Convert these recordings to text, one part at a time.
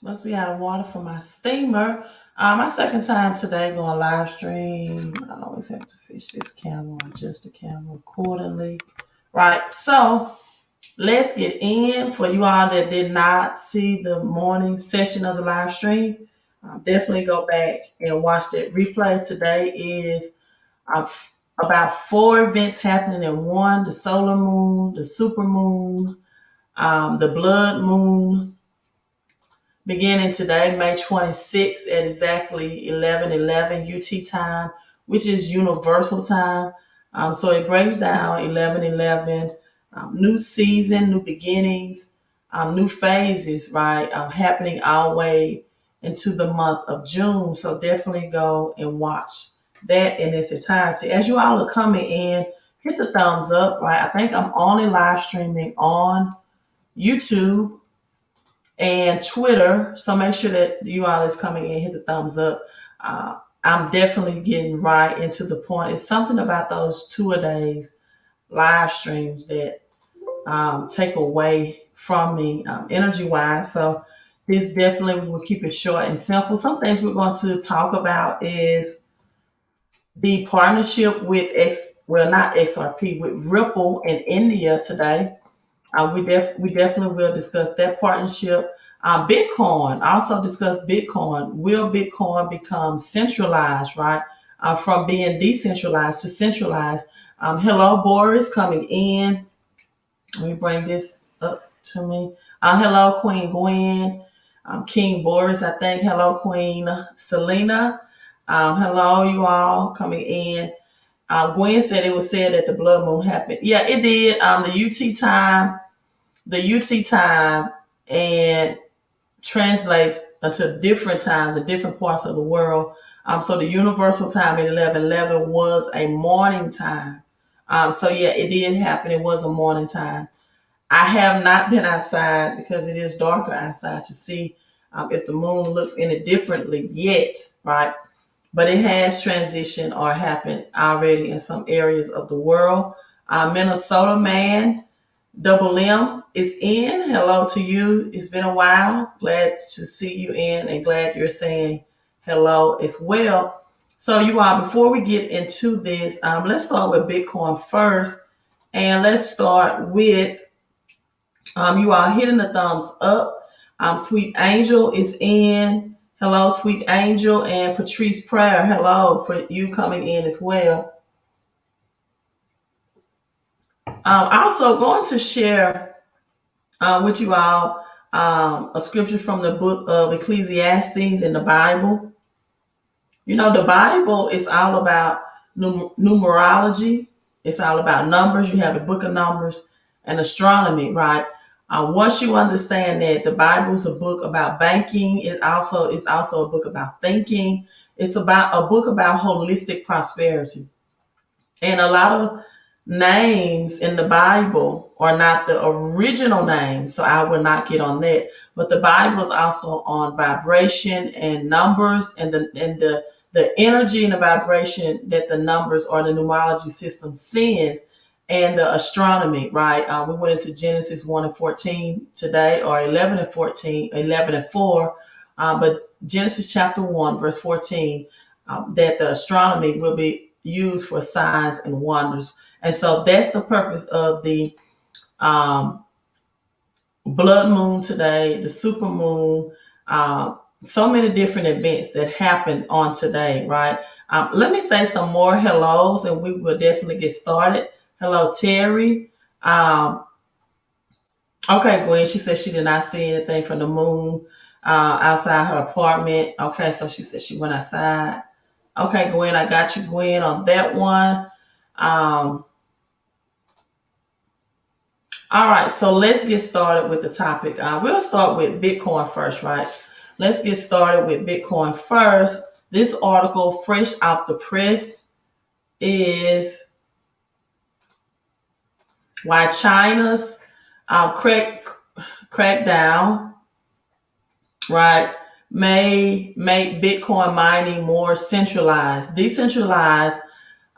Must be out of water for my steamer. My second time today going live stream. I always have to fish this camera, adjust the camera accordingly. Right. So let's get in. For you all that did not see the morning session of the live stream, definitely go back and watch that replay. Today is uh, about four events happening in one: the solar moon, the super moon, the blood moon, beginning today, May 26th at exactly 11:11 UT time, which is universal time. So it breaks down 11:11, new season, new beginnings, new phases, right? Happening our way into the month of June. So definitely go and watch that in its entirety. As you all are coming in, hit the thumbs up, right? I think I'm only live streaming on YouTube and Twitter. So make sure that you all is coming in, hit the thumbs up. I'm definitely getting right into the point. It's something about those two-a-days live streams that take away from me energy wise. So this definitely we will keep it short and simple. Some things we're going to talk about is the partnership with not XRP, with Ripple in India today. We definitely will discuss that partnership. Bitcoin, also discuss Bitcoin. Will Bitcoin become centralized, right? From being decentralized to centralized. Hello, Boris, coming in. Let me bring this up to me. Hello, Queen Gwen. King Boris, I think. Hello, Queen Selena. Hello, you all coming in. Gwen said it was said that the blood moon happened. Yeah, it did. The UT time and translates into different times in different parts of the world. So the universal time at 11:11 was a morning time. So yeah, it did happen. It was a morning time. I have not been outside because it is darker outside to see if the moon looks any differently yet, right? But it has transitioned or happened already in some areas of the world. Minnesota man, Double M is in. Hello to you. It's been a while. Glad to see you in and glad you're saying hello as well. So, you all, before we get into this, let's start with Bitcoin first. And let's start with you all hitting the thumbs up. Sweet Angel is in. Hello, Sweet Angel. And Patrice Prayer. Hello for you coming in as well. Also, going to share with you all a scripture from the book of Ecclesiastes in the Bible. You know, the Bible is all about numerology. It's all about numbers. You have the book of Numbers and astronomy, right? Once you understand that the Bible is a book about banking, it's also a book about thinking. It's about a book about holistic prosperity. And a lot of names in the Bible are not the original names, so I will not get on that. But the Bible is also on vibration and numbers and the energy and the vibration that the numbers or the numerology system sends and the astronomy, right? We went into Genesis 1 and 14 today, or 11 and 14, 11 and 4. But Genesis chapter 1, verse 14, that the astronomy will be used for signs and wonders. And so that's the purpose of the um, blood moon today, the super moon, so many different events that happen on today, right? Let me say some more hellos and we will definitely get started. Hello, Terry. Okay, Gwen, she said she did not see anything from the moon outside her apartment. Okay, so she said she went outside. Okay, Gwen, I got you, Gwen, on that one. Um, all right, so let's get started with the topic. We'll start with Bitcoin first, right? Let's get started with Bitcoin first. This article, fresh off the press, is why China's crackdown, right, may make Bitcoin mining more centralized. Decentralized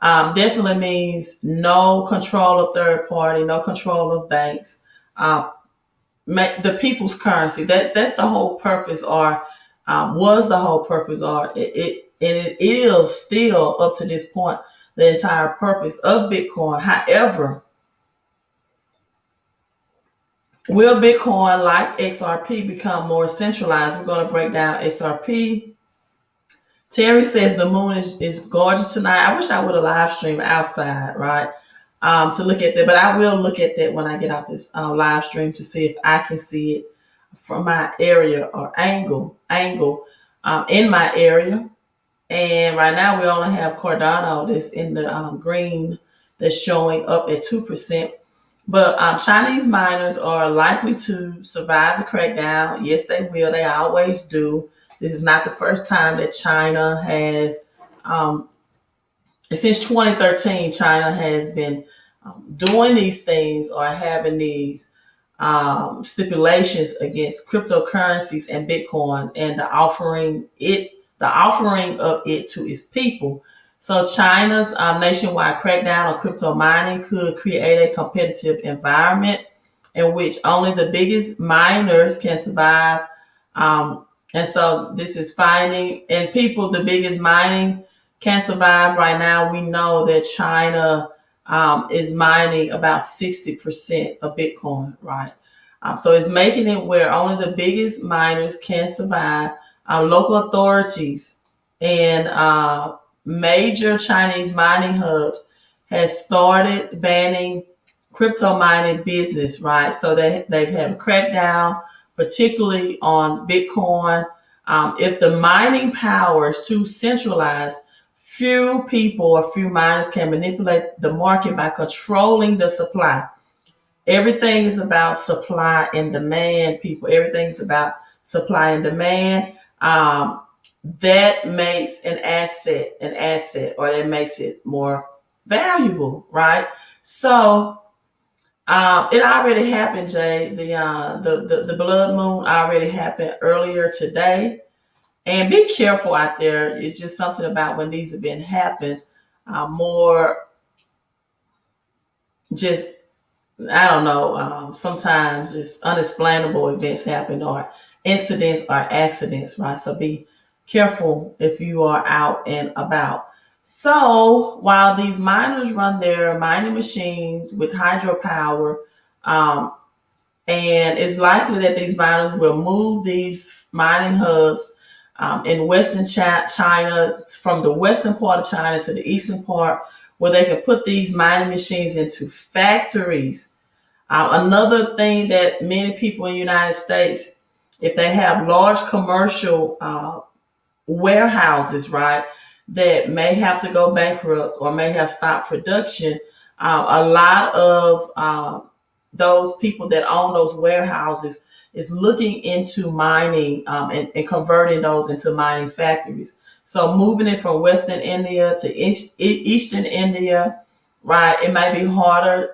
definitely means no control of third party, no control of banks, uh, make the people's currency. That's the whole purpose, or was the whole purpose, or it is still up to this point the entire purpose of Bitcoin. However, will Bitcoin, like XRP, become more centralized? We're going to break down XRP. Terry says the moon is gorgeous tonight. I wish I would have live streamed outside, right? To look at that, but I will look at that when I get out this live stream to see if I can see it from my area or angle in my area. And right now we only have Cardano that's in the green, that's showing up at 2%. But Chinese miners are likely to survive the crackdown. Yes, they will. They always do. This is not the first time that China has, since 2013, China has been doing these things or having these stipulations against cryptocurrencies and Bitcoin, and the offering of it to its people. So China's nationwide crackdown on crypto mining could create a competitive environment in which only the biggest miners can survive. And so this is finding, and people, the biggest mining can survive right now. We know that China is mining about 60% of Bitcoin, right? So it's making it where only the biggest miners can survive. Local authorities and major Chinese mining hubs has started banning crypto mining business, right? So they've had a crackdown, particularly on Bitcoin. If the mining power is too centralized, few people or few miners can manipulate the market by controlling the supply. Everything is about supply and demand, people. Everything is about supply and demand. That makes an asset, or that makes it more valuable, right? So it already happened, Jay. The blood moon already happened earlier today. And be careful out there. It's just something about when these events happens, more just, I don't know, sometimes just unexplainable events happen, or incidents or accidents, right? So be careful if you are out and about. So while these miners run their mining machines with hydropower, um, and it's likely that these miners will move these mining hubs in Western China, from the western part of China to the eastern part, where they can put these mining machines into factories. Another thing that many people in the United States, if they have large commercial warehouses, right, that may have to go bankrupt or may have stopped production, a lot of those people that own those warehouses is looking into mining and converting those into mining factories. So moving it from Western India to Eastern India, right, it may be harder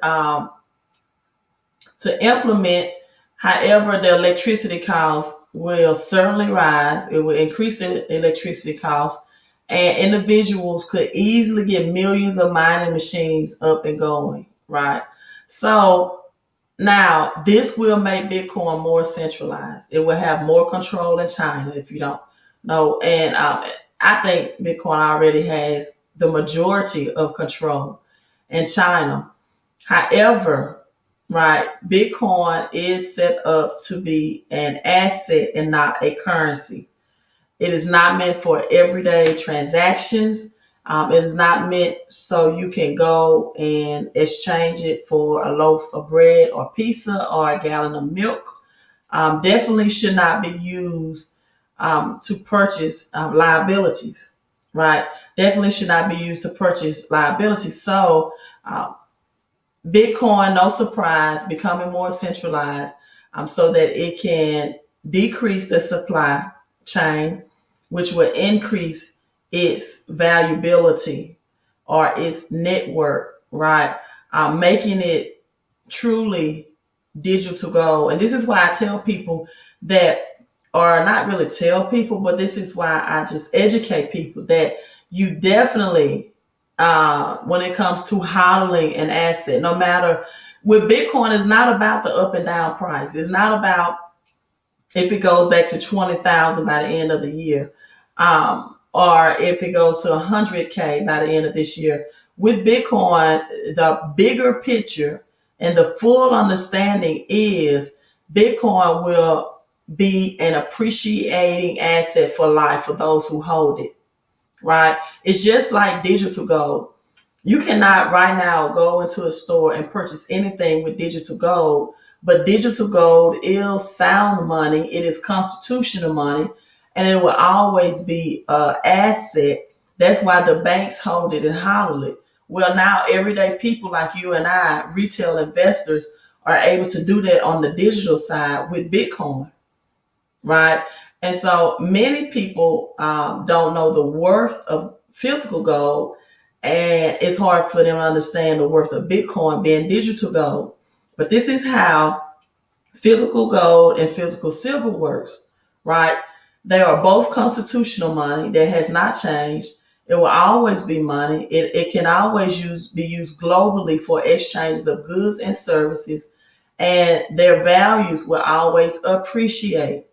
to implement. However, the electricity costs will certainly rise. It will increase the electricity costs, and individuals could easily get millions of mining machines up and going, right? So now this will make Bitcoin more centralized. It will have more control in China, if you don't know. And I think Bitcoin already has the majority of control in China. However, right, Bitcoin is set up to be an asset and not a currency. It is not meant for everyday transactions. It is not meant so you can go and exchange it for a loaf of bread or pizza or a gallon of milk. Definitely should not be used to purchase liabilities, right? Definitely should not be used to purchase liabilities. So Bitcoin, no surprise, becoming more centralized so that it can decrease the supply chain, which will increase its valuability or its network, right? Making it truly digital gold. And this is why I tell people that, or not really tell people, but this is why I just educate people that you definitely, when it comes to hodling an asset, no matter With Bitcoin, it's not about the up and down price. It's not about if it goes back to 20,000 by the end of the year, or if it goes to 100K by the end of this year. With Bitcoin, the bigger picture and the full understanding is Bitcoin will be an appreciating asset for life for those who hold it, right? It's just like digital gold. You cannot right now go into a store and purchase anything with digital gold, but digital gold is sound money. It is constitutional money, and it will always be an asset. That's why the banks hold it and hodl it. Well, now everyday people like you and I, retail investors, are able to do that on the digital side with Bitcoin, right? And so many people don't know the worth of physical gold, and it's hard for them to understand the worth of Bitcoin being digital gold. But this is how physical gold and physical silver works, right? They are both constitutional money that has not changed. It will always be money. It can always be used globally for exchanges of goods and services, and their values will always appreciate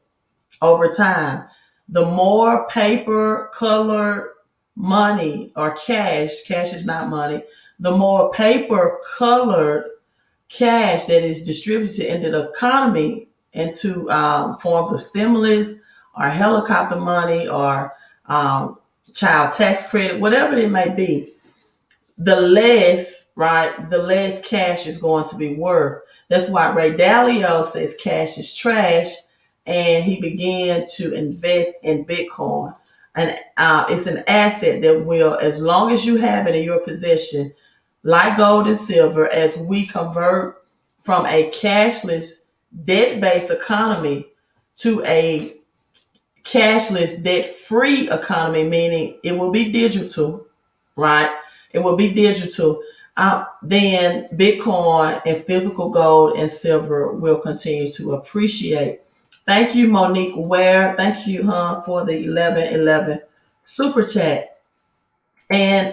over time. The more paper colored money or cash is not money, the more paper colored cash that is distributed into the economy into forms of stimulus or helicopter money or um, child tax credit, whatever it may be, the less, right, the less cash is going to be worth. That's why Ray Dalio says cash is trash, and he began to invest in Bitcoin. And it's an asset that will, as long as you have it in your possession, like gold and silver, as we convert from a cashless, debt-based economy to a cashless, debt-free economy, meaning it will be digital, right? It will be digital. Then Bitcoin and physical gold and silver will continue to appreciate. Thank you, Monique Ware. Thank you, huh, for the 1111 super chat. And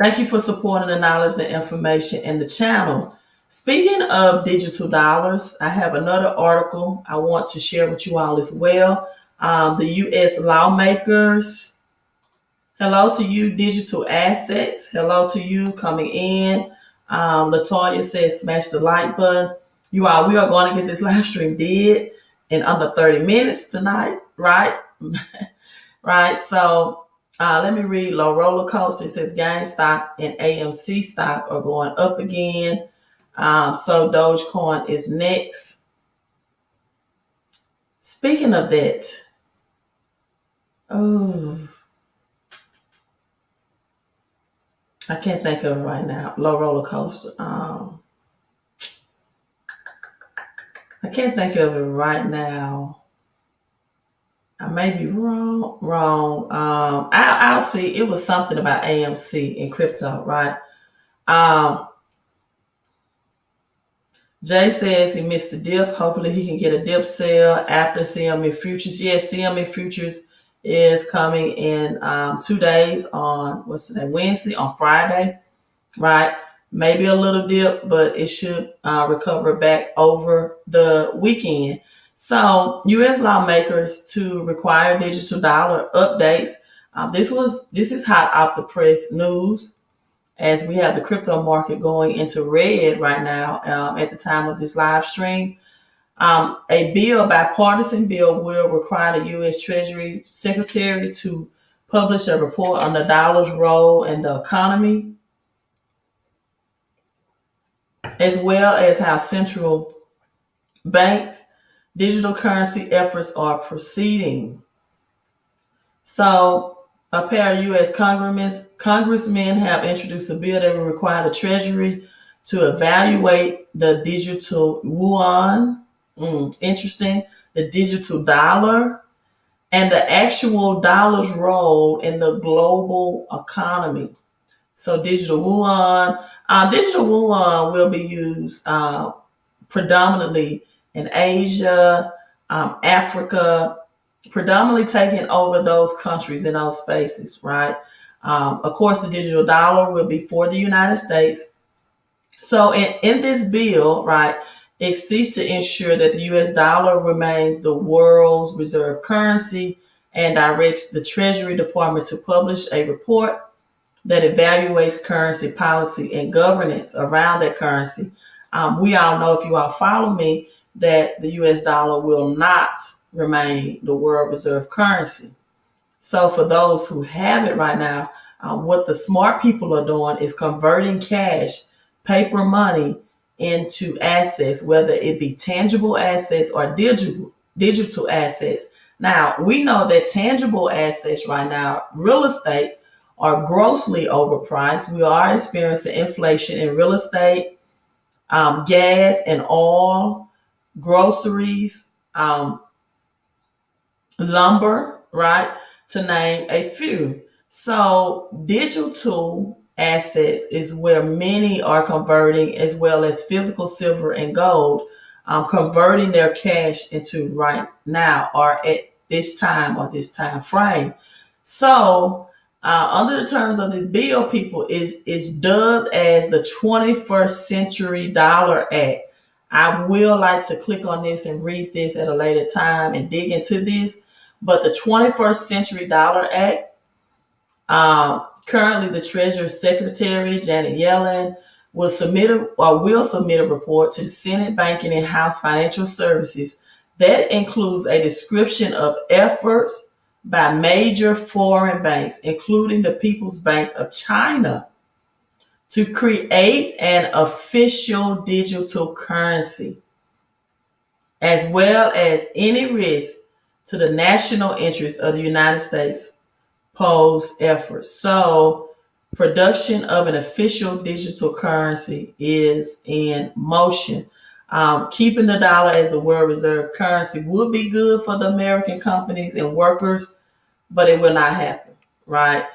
thank you for supporting the knowledge and information in the channel. Speaking of digital dollars, I have another article I want to share with you all as well. The U.S. lawmakers. Hello to you, digital assets. Hello to you coming in. Latoya says, smash the like button. You all, we are going to get this live stream did in under 30 minutes tonight, right? Right. So let me read low roller coaster. It says GameStop and AMC stock are going up again. So Dogecoin is next. Speaking of that, oh, I can't think of it right now. Low roller coaster. I can't think of it right now. I may be wrong. I'll see. It was something about AMC in crypto, right? Um, Jay says he missed the dip. Hopefully he can get a dip sale after CME Futures. Yes, CME Futures is coming in 2 days on, what's today, Wednesday, on Friday, right? Maybe a little dip, but it should recover back over the weekend. So U.S. lawmakers to require digital dollar updates. This is hot off the press news, as we have the crypto market going into red right now at the time of this live stream. A bipartisan bill, will require the U.S. Treasury Secretary to publish a report on the dollar's role in the economy, as well as how central banks' digital currency efforts are proceeding. So, a pair of U.S. congressmen have introduced a bill that will require the Treasury to evaluate the digital yuan, interesting, the digital dollar, and the actual dollar's role in the global economy. So, digital yuan will be used predominantly in Asia, Africa, predominantly taking over those countries in those spaces, right? Of course, the digital dollar will be for the United States. So in this bill, right, it seeks to ensure that the US dollar remains the world's reserve currency and directs the Treasury Department to publish a report that evaluates currency policy and governance around that currency. We all know, if you all follow me, that the US dollar will not remain the world reserve currency. So for those who have it right now, what the smart people are doing is converting cash, paper money, into assets, whether it be tangible assets or digital assets. Now we know that tangible assets right now, real estate, are grossly overpriced. We are experiencing inflation in real estate, gas and oil, groceries, lumber, right? To name a few. So digital assets is where many are converting, as well as physical silver and gold, converting their cash into right now or at this time or this time frame. So under the terms of this bill, people, is dubbed as the 21st Century Dollar Act. I will like to click on this and read this at a later time and dig into this. But the 21st Century Dollar Act, currently the Treasury Secretary, Janet Yellen, will submit a report to the Senate Banking and House Financial Services that includes a description of efforts by major foreign banks, including the People's Bank of China, to create an official digital currency, as well as any risk to the national interest of the United States pose efforts. So, production of an official digital currency is in motion. Keeping the dollar as the world reserve currency would be good for the American companies and workers, but it will not happen, right?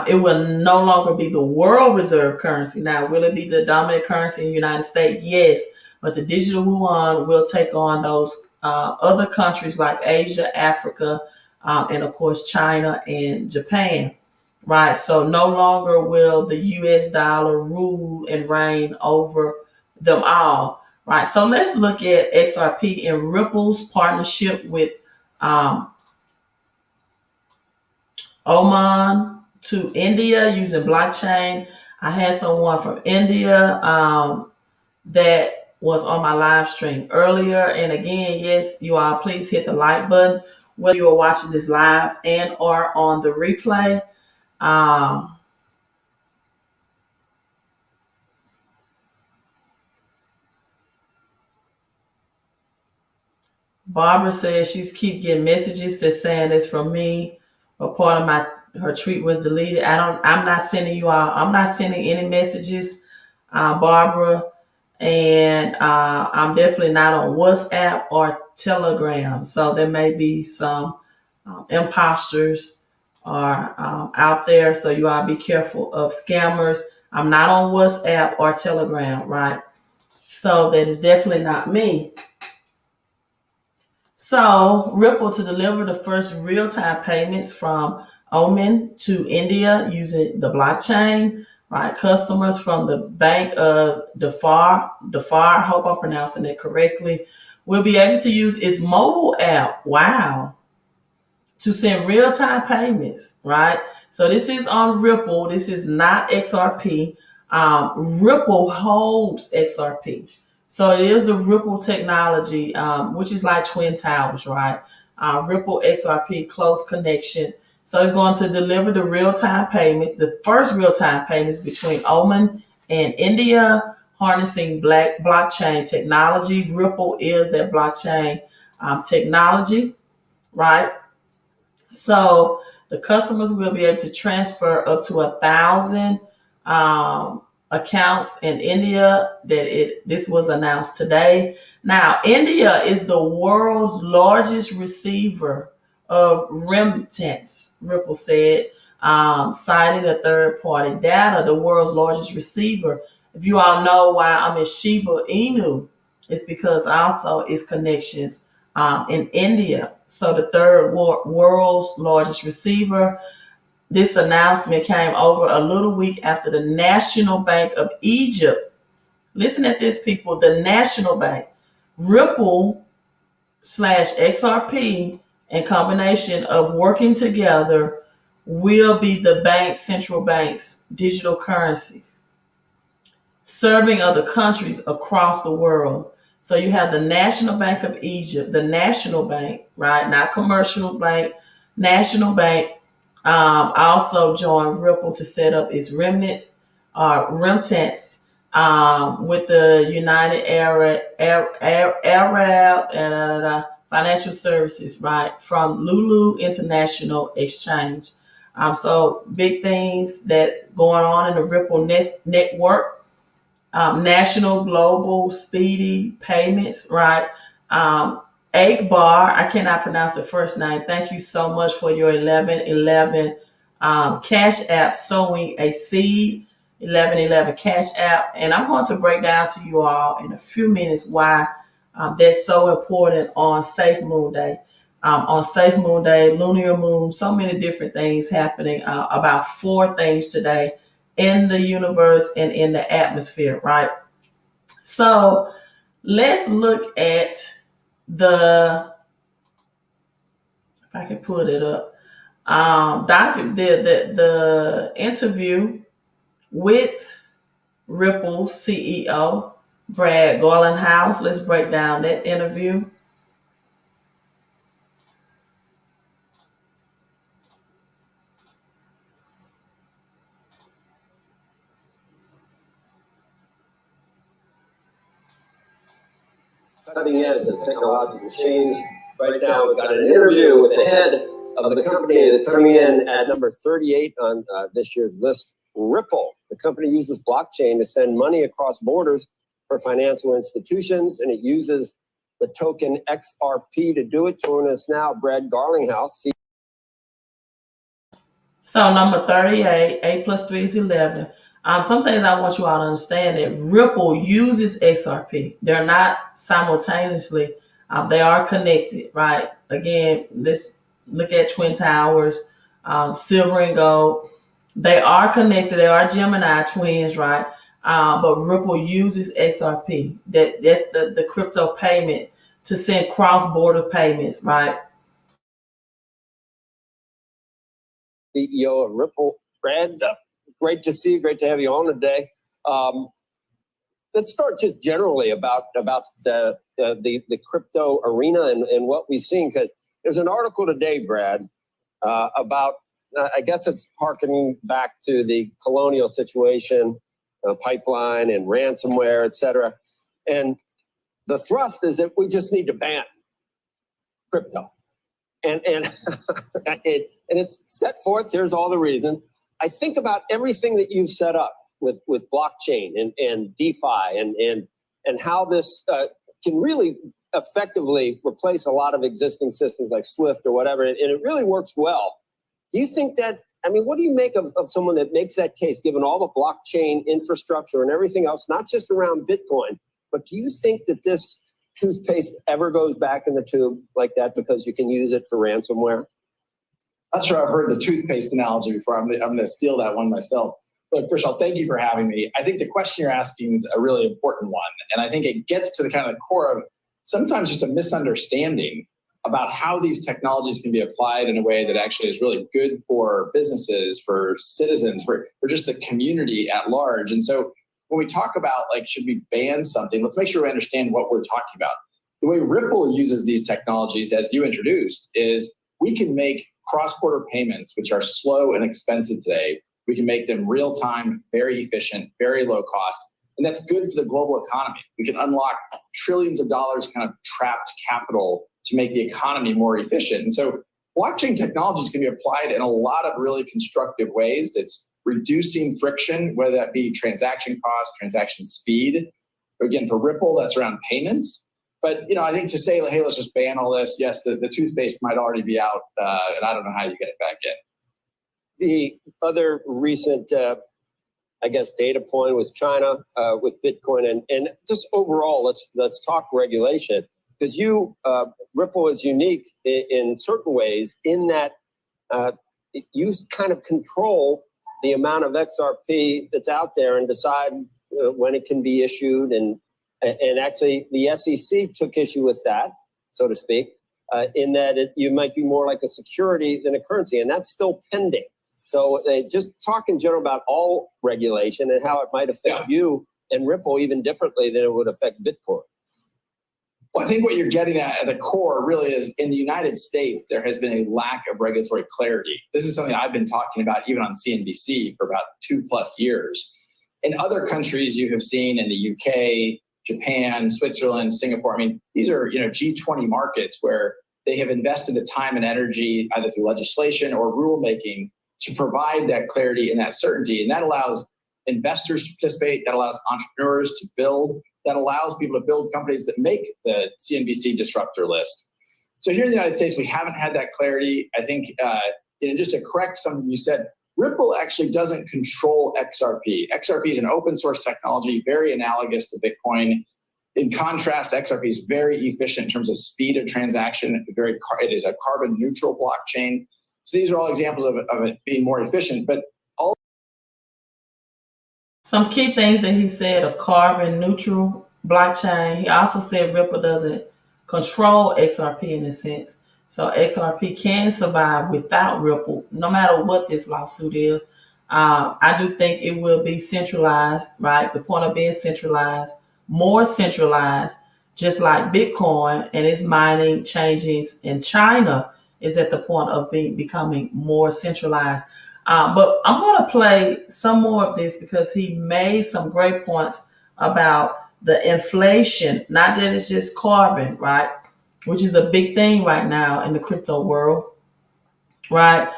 It will no longer be the world reserve currency. Now, will it be the dominant currency in the United States? Yes, but the digital yuan will take on those other countries like Asia, Africa, and of course China and Japan, right? So no longer will the US dollar rule and reign over them all, right? So let's look at XRP and Ripple's partnership with um, Oman to India using blockchain. I had someone from India that was on my live stream earlier. And again, yes, you all please hit the like button, whether you are watching this live and or on the replay. Um, Barbara says she's keep getting messages that saying it's from me, but part of my her tweet was deleted. I'm not sending you all. I'm not sending any messages, Barbara, and I'm definitely not on WhatsApp or Telegram. So there may be some imposters are out there. So you all be careful of scammers. I'm not on WhatsApp or Telegram, right? So that is definitely not me. So Ripple to deliver the first real-time payments from Oman to India using the blockchain, right? Customers from the Bank of Dhofar, I hope I'm pronouncing it correctly, will be able to use its mobile app. Wow. To send real-time payments, right? So this is on Ripple. This is not XRP. Ripple holds XRP. So it is the Ripple technology, which is like Twin Towers, right? Ripple XRP, close connection. So it's going to deliver the real-time payments, the first real-time payments between Oman and India, harnessing blockchain technology. Ripple is that blockchain technology, right? So the customers will be able to transfer up to 1,000 accounts in India. This was announced today. Now, India is the world's largest receiver of remittance, Ripple said, citing a third-party data. The world's largest receiver. If you all know why I'm in Shiba Inu, it's because also its connections in India. So the third world's largest receiver. This announcement came over a little week after the National Bank of Egypt Listen at this, people. The national bank, Ripple slash XRP, in combination of working together, will be the bank's central bank's digital currencies, serving other countries across the world. So you have the National Bank of Egypt, the national bank, right? Not commercial bank, national bank. Also joined Ripple to set up its remnants with the United Arab Financial Services, right, from Lulu International Exchange. So big things that going on in the Ripple network, national, global, speedy payments, right? Um, Akbar, I cannot pronounce the first name. Thank you so much for your 1111 Cash App sowing a seed. 1111 Cash App. And I'm going to break down to you all in a few minutes why that's so important on Safe Moon Day. On Safe Moon Day, lunar moon, so many different things happening. About four things today in the universe and in the atmosphere, right? So let's look at if I can put it up, the interview with Ripple CEO Brad Garlinghouse. Let's break down that interview. Cutting edge of technological change. Right now, we've got an interview with the head of the company that's coming in at number 38 on this year's list, Ripple. The company uses blockchain to send money across borders for financial institutions, and it uses the token XRP to do it. Joining us now, Brad Garlinghouse. So number 38, 8 plus 3 is 11. Some things I want you all to understand that Ripple uses XRP. They're not simultaneously, they are connected, right? Again, let's look at Twin Towers, silver and gold. They are connected. They are Gemini twins, right? But Ripple uses XRP. That's the crypto payment to send cross-border payments, right? CEO of Ripple, Brad, great to see you. Great to have you on today. Let's start just generally about the crypto arena and what we've seen, because there's an article today, Brad, about I guess it's harkening back to the colonial situation, pipeline and ransomware, et cetera. And the thrust is that we just need to ban crypto. And it's set forth. Here's all the reasons. I think about everything that you've set up with blockchain and DeFi and how this can really effectively replace a lot of existing systems like Swift or whatever, and it really works well. Do you think that, I mean, what do you make of someone that makes that case, given all the blockchain infrastructure and everything else, not just around Bitcoin, but do you think that this toothpaste ever goes back in the tube like that because you can use it for ransomware? Not sure I've heard the toothpaste analogy before. I'm going to steal that one myself. Look, first of all, thank you for having me. I think the question you're asking is a really important one. And I think it gets to the kind of the core of sometimes just a misunderstanding about how these technologies can be applied in a way that actually is really good for businesses, for citizens, for just the community at large. And so when we talk about, like, should we ban something, let's make sure we understand what we're talking about. The way Ripple uses these technologies, as you introduced, is we can make cross-border payments, which are slow and expensive today. We can make them real-time, very efficient, very low cost. And that's good for the global economy. We can unlock trillions of dollars kind of trapped capital to make the economy more efficient. And so blockchain technologies can be applied in a lot of really constructive ways. It's reducing friction, whether that be transaction cost, transaction speed. Again, for Ripple, that's around payments. But, you know, I think to say, hey, let's just ban all this, yes, the toothpaste might already be out, and I don't know how you get it back in. The other recent, I guess, data point was China with Bitcoin, and just overall, let's talk regulation, because Ripple is unique in certain ways in that you kind of control the amount of XRP that's out there and decide when it can be issued, and actually the SEC took issue with that, so to speak, in that you might be more like a security than a currency, and that's still pending. So they just talk in general about all regulation and how it might affect you and Ripple even differently than it would affect Bitcoin. Well, I think what you're getting at the core really is in the United States, there has been a lack of regulatory clarity. This is something I've been talking about even on CNBC for about 2+ years. In other countries, you have seen in the UK, Japan, Switzerland, Singapore. I mean, these are G20 markets where they have invested the time and energy either through legislation or rulemaking to provide that clarity and that certainty. And that allows investors to participate, that allows entrepreneurs to build, that allows people to build companies that make the CNBC disruptor list. So here in the United States, we haven't had that clarity. I think, just to correct something you said, Ripple actually doesn't control XRP. XRP is an open source technology, very analogous to Bitcoin. In contrast, XRP is very efficient in terms of speed of transaction. It is a carbon neutral blockchain. So these are all examples of it being more efficient, but some key things that he said: a carbon neutral blockchain. He also said Ripple doesn't control XRP in a sense. So XRP can survive without Ripple, no matter what this lawsuit is. I do think it will be centralized, right? The point of being centralized, more centralized, just like Bitcoin and its mining changes in China is at the point of becoming more centralized. But I'm going to play some more of this because he made some great points about the inflation, not that it's just carbon, right? Which is a big thing right now in the crypto world, right?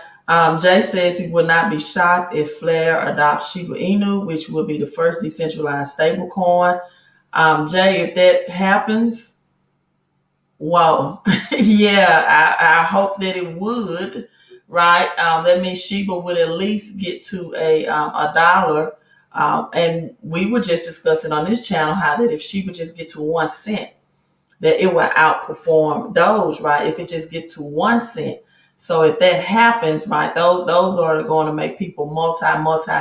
Jay says he would not be shocked if Flare adopts Shiba Inu, which will be the first decentralized stablecoin. Jay, if that happens, whoa, yeah, I hope that it would. Right, that means Shiba would at least get to a dollar, and we were just discussing on this channel how that if Shiba just get to 1 cent, that it will outperform Doge. Right, if it just gets to 1 cent. So if that happens, right, those are going to make people multi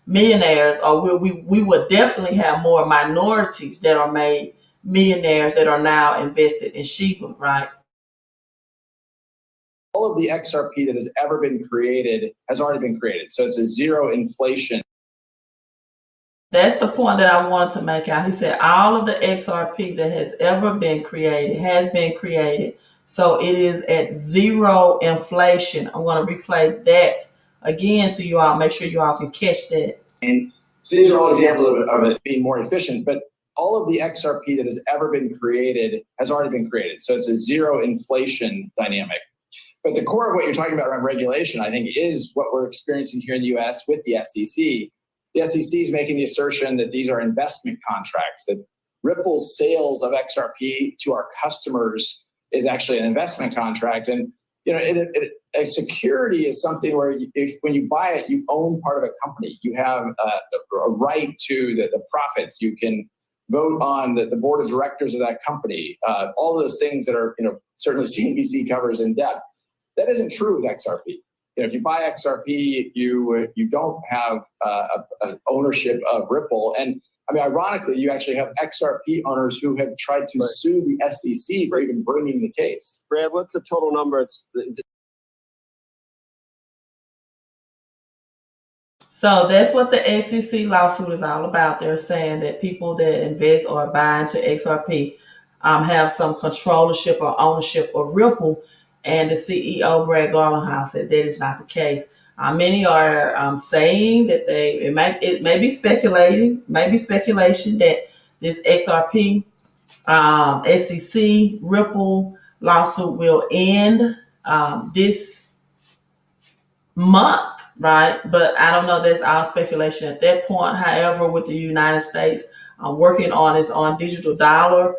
millionaires, or we would definitely have more minorities that are made millionaires that are now invested in Shiba, right? All of the XRP that has ever been created has already been created. So it's a zero inflation. That's the point that I wanted to make out. He said all of the XRP that has ever been created has been created. So it is at zero inflation. I'm going to replay that again so you all make sure you all can catch that. And so these are all examples of it being more efficient, but all of the XRP that has ever been created has already been created. So it's a zero inflation dynamic. But the core of what you're talking about around regulation, I think, is what we're experiencing here in the US with the SEC. The SEC is making the assertion that these are investment contracts, that Ripple's sales of XRP to our customers is actually an investment contract. And a security is something where when you buy it, you own part of a company. You have a right to the profits. You can vote on the board of directors of that company. All those things that are certainly CNBC covers in depth. That isn't true with XRP. If you buy XRP, you don't have ownership of Ripple. And I mean, ironically, you actually have XRP owners who have tried to sue the SEC for even bringing the case. Brad, what's the total number? So that's what the SEC lawsuit is all about. They're saying that people that invest or buy into XRP have some controllership or ownership of Ripple. And the CEO, Brad Garlinghouse, said that is not the case. Many are saying that it may be speculation that this XRP, SEC, Ripple lawsuit will end this month, right? But I don't know. That's all speculation at that point. However, with the United States working on its own digital dollar,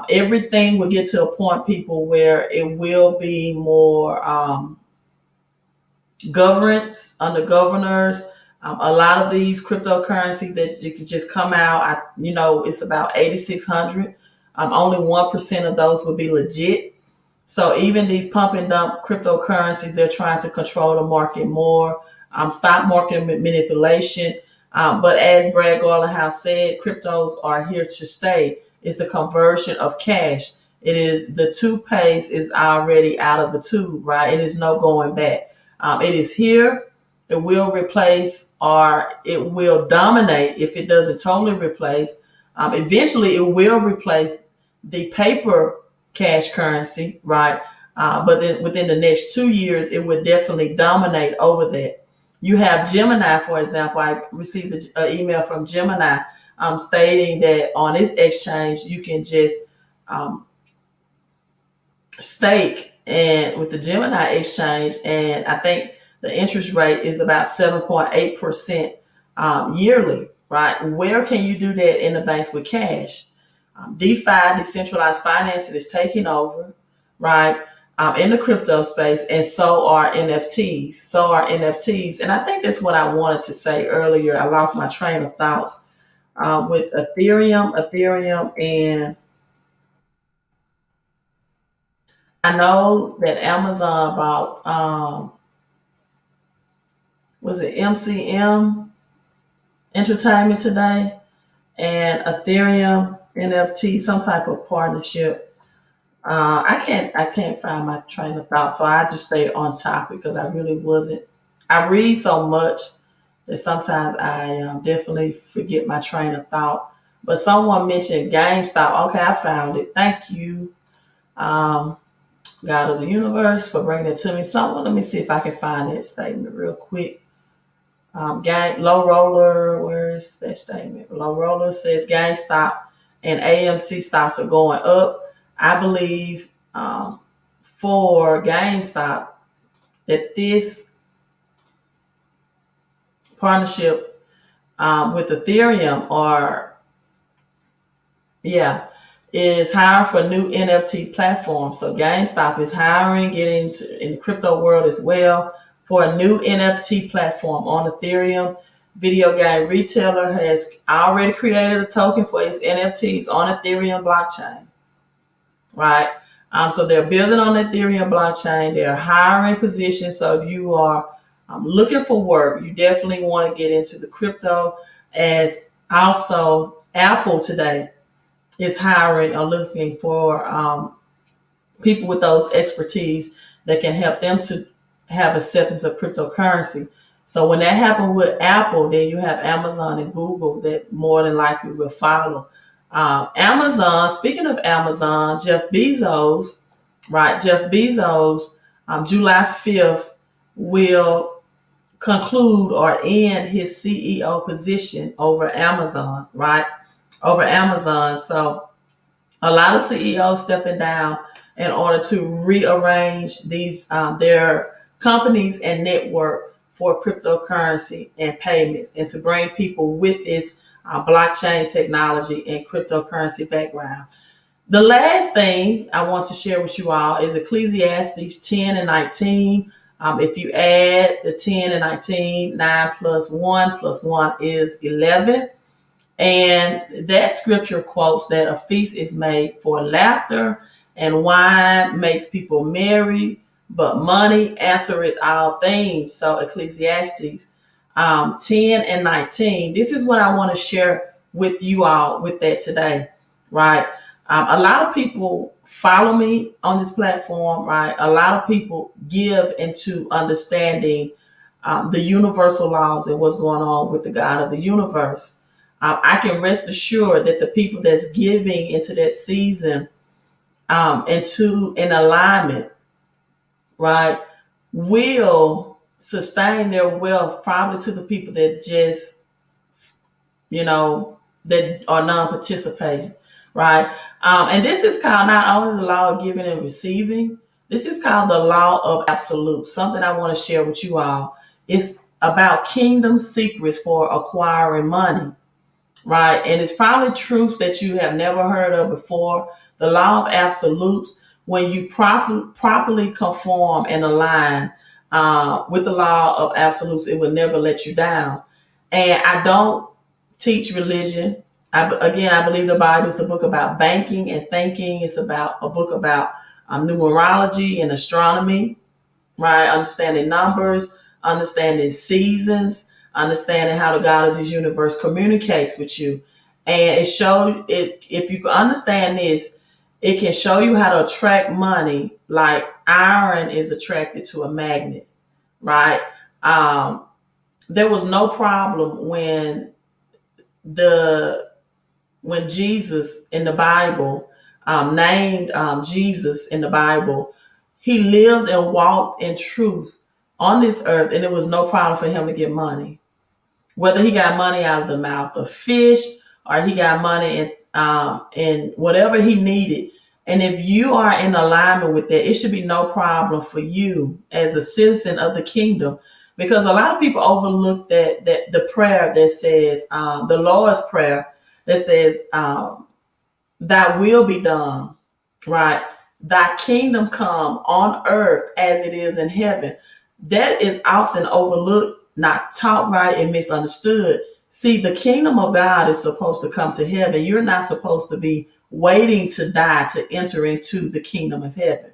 everything will get to a point, people, where it will be more governance under governors. A lot of these cryptocurrencies that you can just come out, it's about 8,600. Only 1% of those will be legit. So even these pump and dump cryptocurrencies, they're trying to control the market more. Stock market manipulation. But as Brad Garlinghouse said, cryptos are here to stay. It's the conversion of cash. It is the toothpaste is already out of the tube, right? It is no going back. It is here. It will replace or it will dominate if it doesn't totally replace. Eventually, it will replace the paper cash currency, right? But then within the next 2 years, it would definitely dominate over that. You have Gemini, for example. I received an email from Gemini stating that on this exchange, you can just um, stake and with the Gemini exchange, and I think the interest rate is about 7.8% yearly, right? Where can you do that in the banks with cash? DeFi, decentralized financing, is taking over, right? In the crypto space, and so are NFTs. So are NFTs. And I think that's what I wanted to say earlier. I lost my train of thoughts with Ethereum, and I know that Amazon bought, was it MCM Entertainment today, and Ethereum NFT, some type of partnership. I can't find my train of thought, so I just stayed on topic because I really wasn't. I read so much that sometimes I definitely forget my train of thought. But someone mentioned GameStop. Okay, I found it. Thank you, um, God of the universe, for bringing it to me. Someone, let me see if I can find that statement real quick. Low roller, where is that statement? Low roller says GameStop and AMC stocks are going up. I believe for GameStop that this partnership with Ethereum is hiring for new NFT platforms. So GameStop is hiring, getting into in the crypto world as well for a new NFT platform on Ethereum. Video game retailer has already created a token for its NFTs on Ethereum blockchain, right? So they're building on the Ethereum blockchain. They're hiring positions. So if you are looking for work, you definitely want to get into the crypto. As also Apple today is hiring or looking for people with those expertise that can help them to have acceptance of cryptocurrency. So when that happens with Apple, then you have Amazon and Google that more than likely will follow. Amazon, speaking of Amazon, Jeff Bezos, right? Jeff Bezos, July 5th will conclude or end his CEO position over Amazon, right? Over Amazon. So a lot of CEOs stepping down in order to rearrange these their companies and network for cryptocurrency and payments, and to bring people with this blockchain technology and cryptocurrency background. The last thing I want to share with you all is Ecclesiastes 10 and 19. If you add the 10 and 19, 9 plus 1 is 11. And that scripture quotes that a feast is made for laughter, and wine makes people merry, but money answereth all things. So Ecclesiastes 10 and 19. This is what I want to share with you all with that today, right? A lot of people follow me on this platform, right? A lot of people give into understanding the universal laws and what's going on with the God of the universe. I can rest assured that the people that's giving into that season, into an alignment, right, will sustain their wealth probably to the people that just, that are non-participating, right? And this is called not only the law of giving and receiving, this is called the law of absolute, something I want to share with you all. It's about kingdom secrets for acquiring money. Right. And it's probably truths that you have never heard of before. The law of absolutes, when you properly conform and align with the law of absolutes, it will never let you down. And I don't teach religion. I believe the Bible is a book about banking and thinking. It's about a book about numerology and astronomy, right? Understanding numbers, understanding seasons, understanding how the God of this universe communicates with you. And it shows it, if you can understand this, it can show you how to attract money like iron is attracted to a magnet, right? Um, there was no problem the when Jesus in the Bible, named Jesus in the Bible, he lived and walked in truth on this earth, and it was no problem for him to get money. Whether he got money out of the mouth of fish or he got money in whatever he needed. And if you are in alignment with that, it should be no problem for you as a citizen of the kingdom. Because a lot of people overlook that the prayer that says, the Lord's Prayer that says, thy will be done, right? Thy kingdom come on earth as it is in heaven. That is often overlooked, not taught right, and misunderstood. See, the kingdom of God is supposed to come to heaven. You're not supposed to be waiting to die to enter into the kingdom of heaven.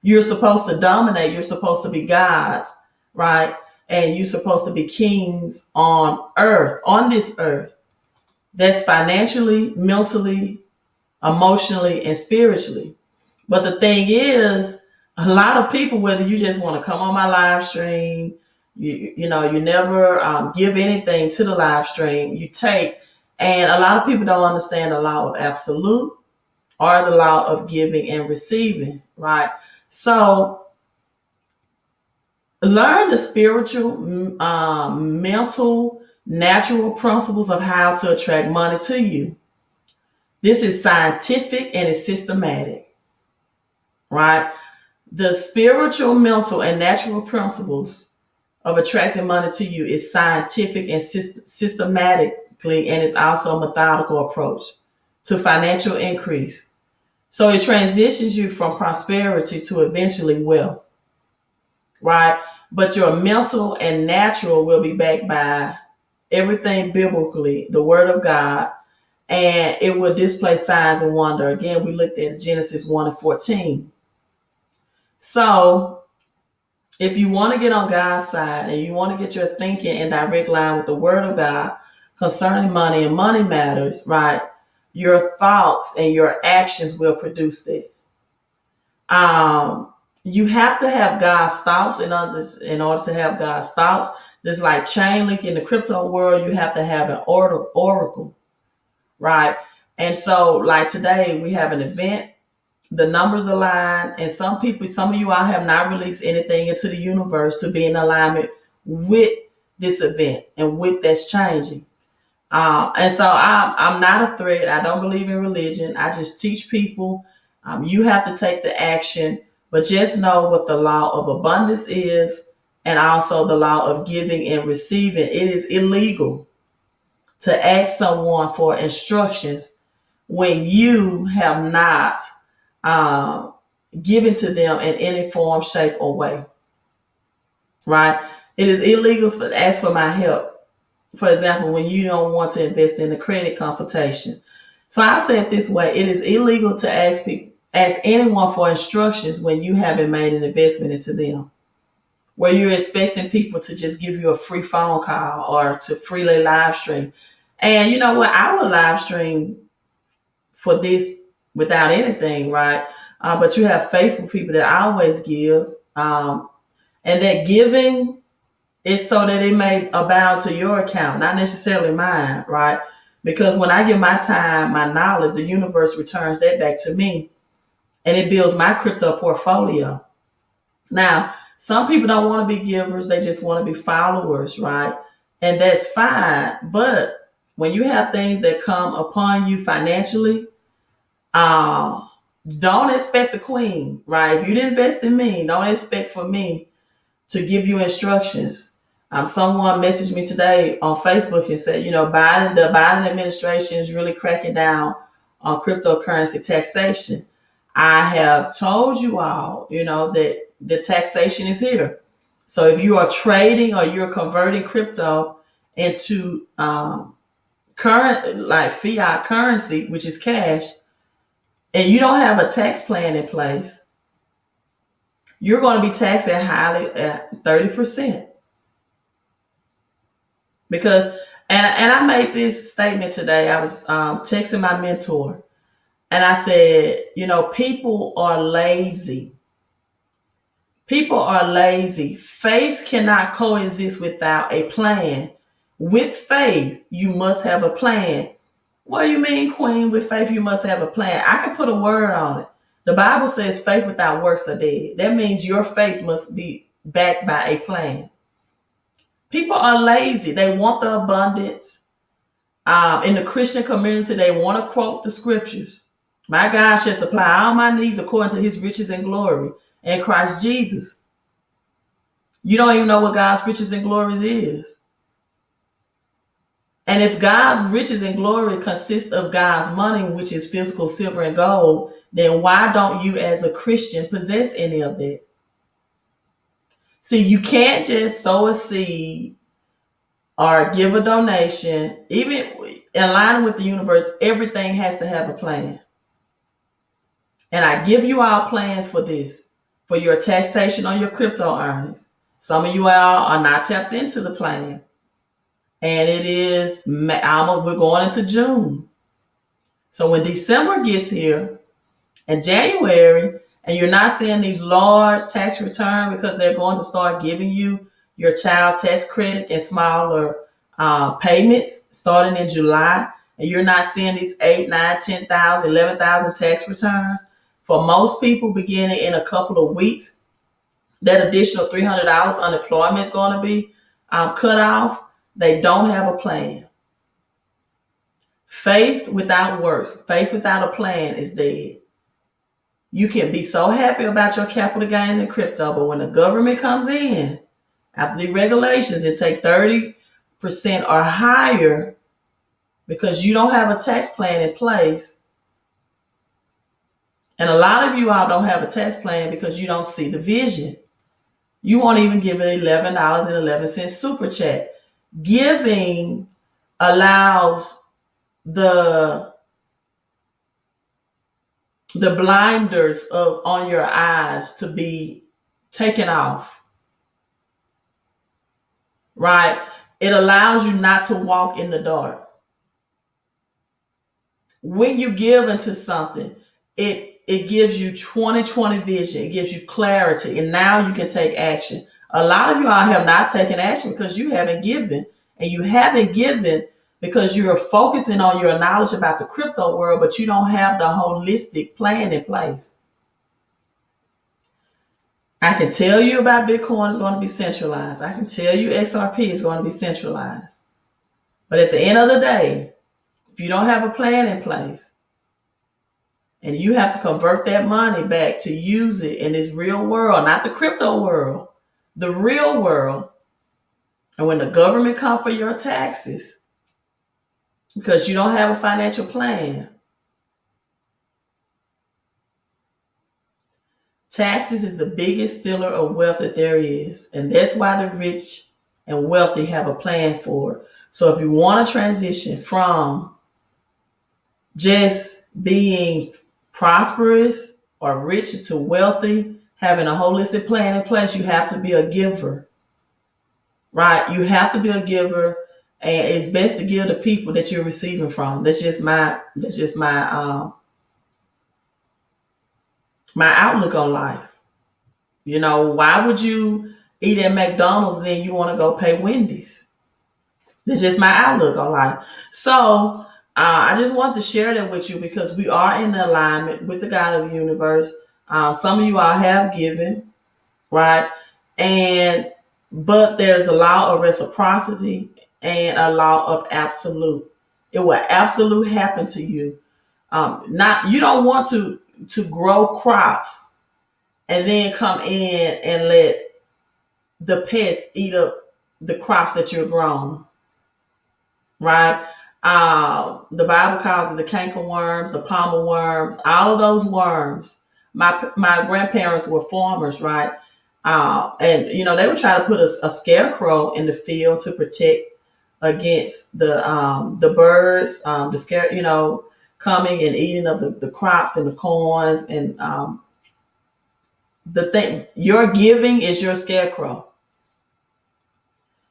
You're supposed to dominate. You're supposed to be gods, right? And you're supposed to be kings on earth, on this earth. That's financially, mentally, emotionally, and spiritually. But the thing is, a lot of people, whether you just want to come on my live stream, you never give anything to the live stream, you take, and a lot of people don't understand the law of absolute or the law of giving and receiving, right? So learn the spiritual, mental, natural principles of how to attract money to you. This is scientific and it's systematic, right? The spiritual, mental, and natural principles of attracting money to you is scientific and systematically, and it's also a methodical approach to financial increase. So it transitions you from prosperity to eventually wealth, right? But your mental and natural will be backed by everything biblically, the word of God, and it will display signs and wonder. Again, we looked at Genesis 1 and 14. So if you want to get on God's side and you want to get your thinking in direct line with the word of God concerning money and money matters, right? Your thoughts and your actions will produce it. You have to have God's thoughts in order to have God's thoughts. Just like chain link in the crypto world, you have to have an oracle, right? And so like today we have an event, the numbers align, and some of you all have not released anything into the universe to be in alignment with this event and with that's changing. And so I'm not a threat. I don't believe in religion. I just teach people. You have to take the action, but just know what the law of abundance is and also the law of giving and receiving. It is illegal to ask someone for instructions when you have not given to them in any form, shape, or way, right? It is illegal to ask for my help. For example, when you don't want to invest in a credit consultation. So I say it this way: it is illegal to ask anyone for instructions when you haven't made an investment into them, where you're expecting people to just give you a free phone call or to freely live stream. And you know what? I would live stream for this without anything, right? But you have faithful people that always give, and that giving is so that it may abound to your account, not necessarily mine, right? Because when I give my time, my knowledge, the universe returns that back to me, and it builds my crypto portfolio. Now, some people don't want to be givers; they just want to be followers, right? And that's fine. But when you have things that come upon you financially, uh, don't expect the queen, right? If you didn't invest in me, don't expect for me to give you instructions. Someone messaged me today on Facebook and said, the Biden administration is really cracking down on cryptocurrency taxation. I have told you all, that the taxation is here. So if you are trading or you're converting crypto into current, like fiat currency, which is cash, and you don't have a tax plan in place, you're going to be taxed at 30%. because and I made this statement today. I was texting my mentor, and I said, people are lazy. People are lazy. Faith cannot coexist without a plan. With faith, you must have a plan. What do you mean, Queen? With faith, you must have a plan. I can put a word on it. The Bible says faith without works are dead. That means your faith must be backed by a plan. People are lazy. They want the abundance. In the Christian community, they want to quote the scriptures. My God shall supply all my needs according to his riches and glory in Christ Jesus. You don't even know what God's riches and glories is. And if God's riches and glory consist of God's money, which is physical silver and gold, then why don't you as a Christian possess any of that? See, you can't just sow a seed or give a donation. Even in line with the universe, everything has to have a plan. And I give you all plans for this, for your taxation on your crypto earnings. Some of you all are not tapped into the plan. And it is, we're going into June. So when December gets here and January, and you're not seeing these large tax returns because they're going to start giving you your child tax credit and smaller payments starting in July, and you're not seeing these 8, 9, 10,000, 11,000 tax returns, for most people beginning in a couple of weeks, that additional $300 unemployment is going to be cut off. They don't have a plan. Faith without works, faith without a plan is dead. You can be so happy about your capital gains in crypto, but when the government comes in after the regulations and take 30% or higher because you don't have a tax plan in place, and a lot of you all don't have a tax plan because you don't see the vision. You won't even give it $11.11 super chat. Giving allows the blinders on your eyes to be taken off, right? It allows you not to walk in the dark. When you give into something, it gives you 20/20 vision. It gives you clarity, and now you can take action. A lot of you all have not taken action because you haven't given, and you haven't given because you're focusing on your knowledge about the crypto world, but you don't have the holistic plan in place. I can tell you about Bitcoin is going to be centralized. I can tell you XRP is going to be centralized. But at the end of the day, if you don't have a plan in place and you have to convert that money back to use it in this real world, not the crypto world, the real world, and when the government comes for your taxes because you don't have a financial plan, taxes is the biggest stealer of wealth that there is. And that's why the rich and wealthy have a plan for it. So if you want to transition from just being prosperous or rich to wealthy, having a holistic plan in place, you have to be a giver, right? You have to be a giver, and it's best to give to people that you're receiving from. That's just my my outlook on life. Why would you eat at McDonald's and then you want to go pay Wendy's? That's just my outlook on life. So I just want to share that with you because we are in alignment with the God of the universe. Some of you all have given, right? But there's a law of reciprocity and a law of absolute. It will absolute happen to you. You don't want to grow crops and then come in and let the pests eat up the crops that you're growing, right? The Bible calls it the canker worms, the palmer worms, all of those worms. My grandparents were farmers, right? And they would try to put a scarecrow in the field to protect against the birds, the scare, coming and eating of the crops and the corns and the thing. Your giving is your scarecrow.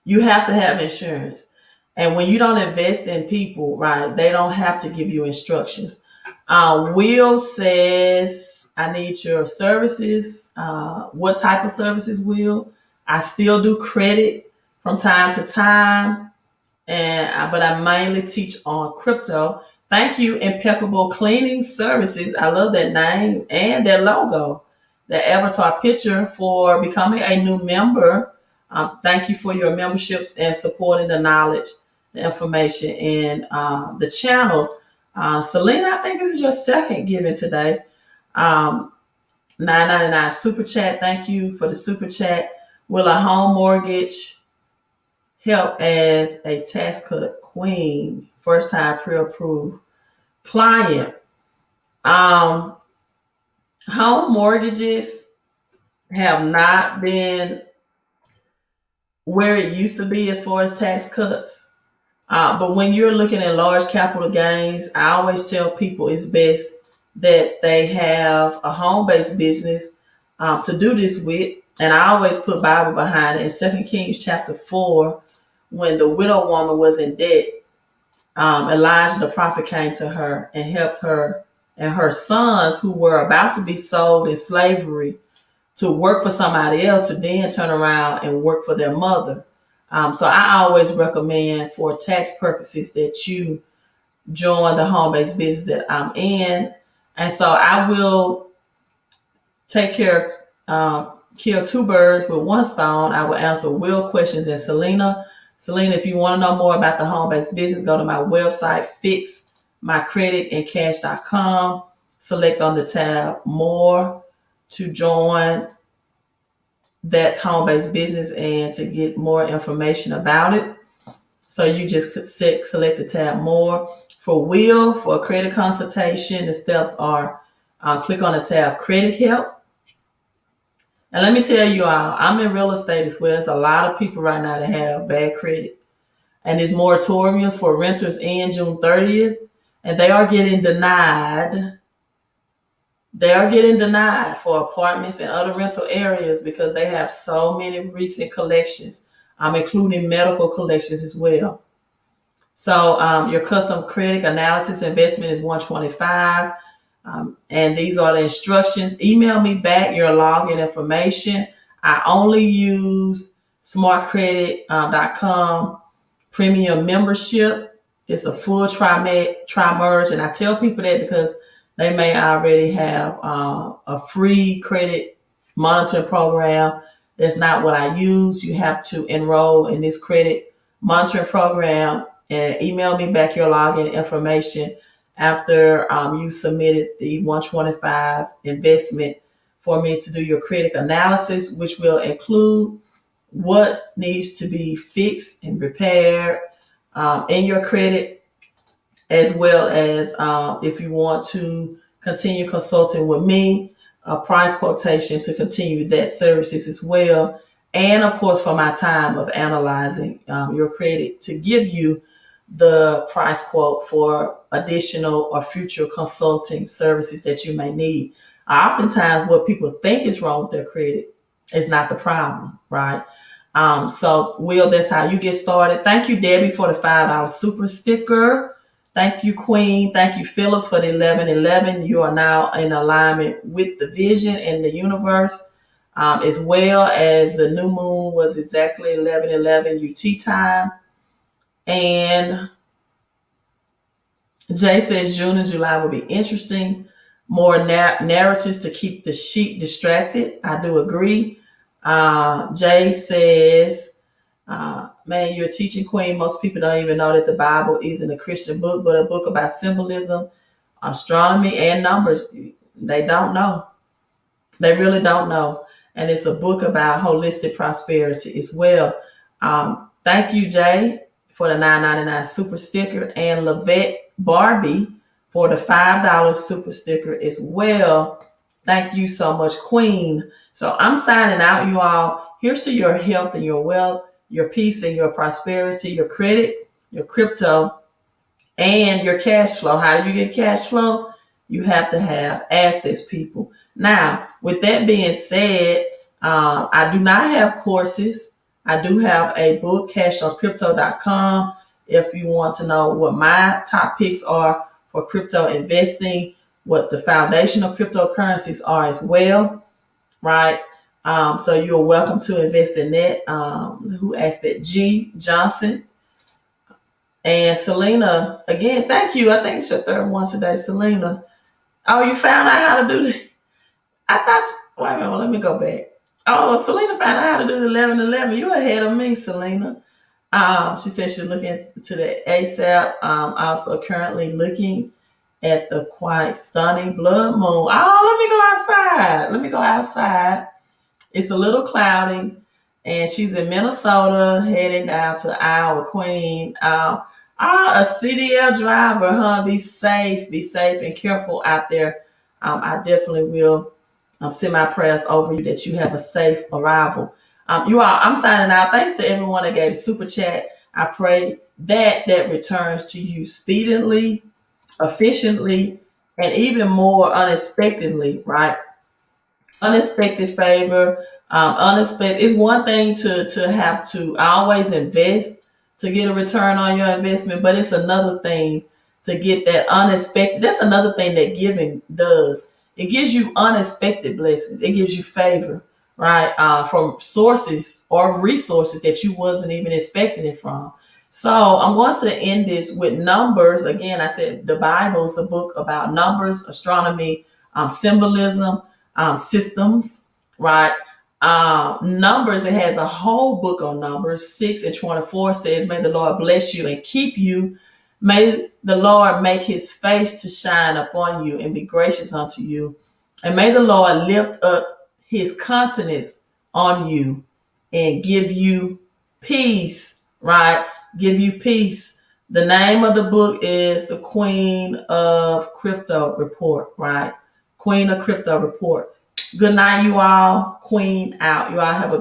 You have to have insurance. And when you don't invest in people, right, they don't have to give you instructions. Will says, I need your services. What type of services, Will? I still do credit from time to time, but I mainly teach on crypto. Thank you, Impeccable Cleaning Services. I love that name and their logo, the avatar picture, for becoming a new member. Thank you for your memberships and supporting the knowledge, the information, and the channel. Selena, I think this is your second giving today. Um, $9.99 super chat. Thank you for the super chat. Will a home mortgage help as a tax cut queen? First time pre-approved client. Home mortgages have not been where it used to be as far as tax cuts. But when you're looking at large capital gains, I always tell people it's best that they have a home-based business to do this with. And I always put Bible behind it. In 2 Kings chapter 4, when the widow woman was in debt, Elijah the prophet came to her and helped her and her sons, who were about to be sold in slavery, to work for somebody else, to then turn around and work for their mother. So I always recommend, for tax purposes, that you join the home-based business that I'm in. And so I will take care of, kill two birds with one stone. I will answer Will questions and Selena. Selena, if you want to know more about the home-based business, go to my website, fixmycreditandcash.com. Select on the tab More to join that home-based business and to get more information about it. So you just select the tab More. For Will, for a credit consultation, the steps are click on the tab Credit Help. And let me tell you all, I'm in real estate as well. There's a lot of people right now that have bad credit. And there's moratoriums for renters in June 30th. And they are getting denied. They are getting denied for apartments and other rental areas because they have so many recent collections, including medical collections as well. So your custom credit analysis investment is $125. And these are the instructions. Email me back your login information. I only use smartcredit.com premium membership. It's a full tri-merge. And I tell people that because they may already have a free credit monitoring program. That's not what I use. You have to enroll in this credit monitoring program and email me back your login information after you submitted the 125 investment for me to do your credit analysis, which will include what needs to be fixed and repaired in your credit, as well as if you want to continue consulting with me, a price quotation to continue that services as well. And of course, for my time of analyzing your credit to give you the price quote for additional or future consulting services that you may need. Oftentimes, what people think is wrong with their credit is not the problem, right? So, Will, that's how you get started. Thank you, Debbie, for the $5 super sticker. Thank you, Queen. Thank you, Phillips, for the 1111. You are now in alignment with the vision and the universe, as well as the new moon was exactly 1111 UT time. And Jay says June and July will be interesting. More narratives to keep the sheep distracted. I do agree. Jay says, man, you're a teaching queen. Most people don't even know that the Bible isn't a Christian book, but a book about symbolism, astronomy, and numbers. They don't know. They really don't know. And it's a book about holistic prosperity as well. Thank you, Jay, for the $9.99 super sticker, and Lavette Barbie for the $5 super sticker as well. Thank you so much, Queen. So I'm signing out, you all. Here's to your health and your wealth, your peace and your prosperity, your credit, your crypto, and your cash flow. How do you get cash flow? You have to have assets, people. Now, with that being said, I do not have courses. I do have a book, cashOnCrypto.com. if you want to know what my top picks are for crypto investing, what the foundational cryptocurrencies are as well, right? So you're welcome to invest in that. Who asked that? G. Johnson. And Selena, again, thank you. I think it's your third one today, Selena. Oh, you found out how to do the, I thought, wait a minute, let me go back. Oh, Selena found out how to do the 11:11. You ahead of me, Selena. She said she's looking to the ASAP. Also currently looking at the quite stunning blood moon. Oh, let me go outside. Let me go outside. It's a little cloudy, and she's in Minnesota, heading down to our Queen. A CDL driver, huh? Be safe, and careful out there. I definitely will send my prayers over you that you have a safe arrival. You all, I'm signing out. Thanks to everyone that gave the super chat. I pray that returns to you speedily, efficiently, and even more unexpectedly, right? Unexpected favor. Unexpected. It's one thing to have to always invest to get a return on your investment, but it's another thing to get that unexpected. That's another thing that giving does. It gives you unexpected blessings. It gives you favor, right? From sources or resources that you wasn't even expecting it from. So I'm going to end this with numbers. Again, I said the Bible is a book about numbers, astronomy, symbolism, systems, right? Numbers, it has a whole book on numbers. 6:24 says, may the Lord bless you and keep you. May the Lord make his face to shine upon you and be gracious unto you. And may the Lord lift up his countenance on you and give you peace, right? Give you peace. The name of the book is The Queen of Crypto Report, right? Queen of Crypto Report. Good night, you all. Queen out. You all have a